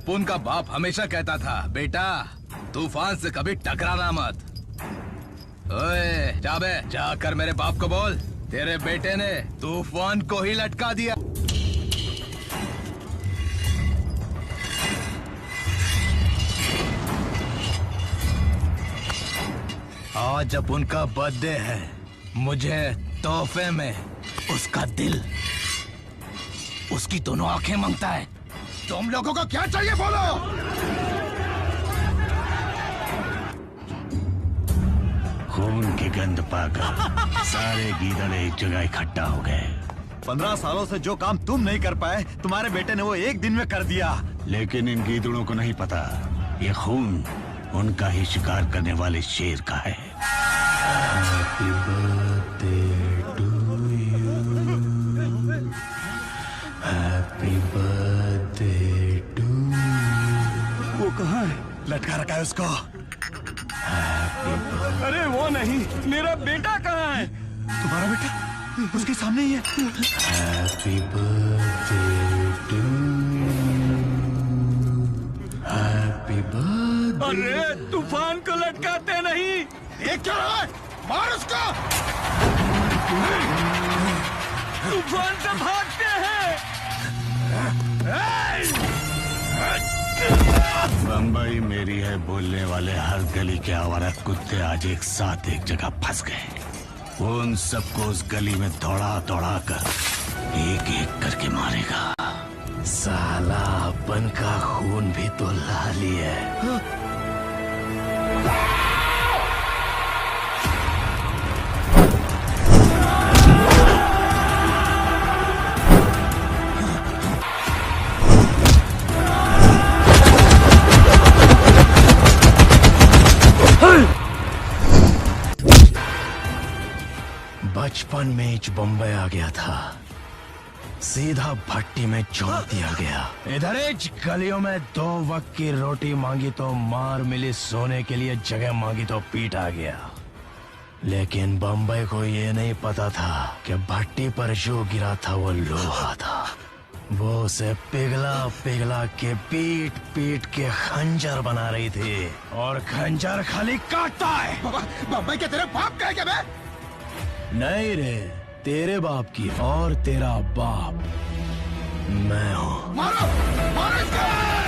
अपुन का बाप हमेशा कहता था, बेटा तूफान से कभी टकराना मत। ओए जाबे, जाकर मेरे बाप को बोल तेरे बेटे ने तूफान को ही लटका दिया। आज अपुन का बर्थडे है, मुझे तोहफे में उसका दिल, उसकी दोनों आंखें मांगता है। तुम लोगों को क्या चाहिए बोलो? खून की गंध पाकर सारे गीदड़ एक जगह इकट्ठा हो गए। 15 सालों से जो काम तुम नहीं कर पाए, तुम्हारे बेटे ने वो एक दिन में कर दिया। लेकिन इन गीदड़ों को नहीं पता, ये खून उनका ही शिकार करने वाले शेर का है। Happy birthday to you. Happy birthday to you. वो कहाँ है? लटका रखा है उसको। अरे वो नहीं, मेरा बेटा कहाँ है? तुम्हारा बेटा उसके सामने ही है। Happy birthday to you. Happy birthday. अरे तूफान को लटकाते नहीं। एक क्या रहा है? मार उसको। तूफान से भागते हैं। बम्बई मेरी है बोलने वाले हर गली के आवारा कुत्ते आज एक साथ एक जगह फंस गए। वो उन सबको उस गली में दौड़ा दौड़ा कर एक एक करके मारेगा। साला अपन का खून भी तो लाली है। बचपन में ही बम्बई आ गया था, सीधा भट्टी में झोंक दिया गया। इधर गलियों में 2 वक्त की रोटी मांगी तो मार मिली, सोने के लिए जगह मांगी तो पीटा गया। लेकिन बम्बई को ये नहीं पता था कि भट्टी पर जो गिरा था वो लोहा था। वो उसे पिघला पिघला के पीट पीट के खंजर बना रही थी, और खंजर खाली काटता है। बम्बई के तेरे बाप का है क्या बे? नहीं रे, तेरे बाप की, और तेरा बाप मैं हूँ। मारो, मारो इसको।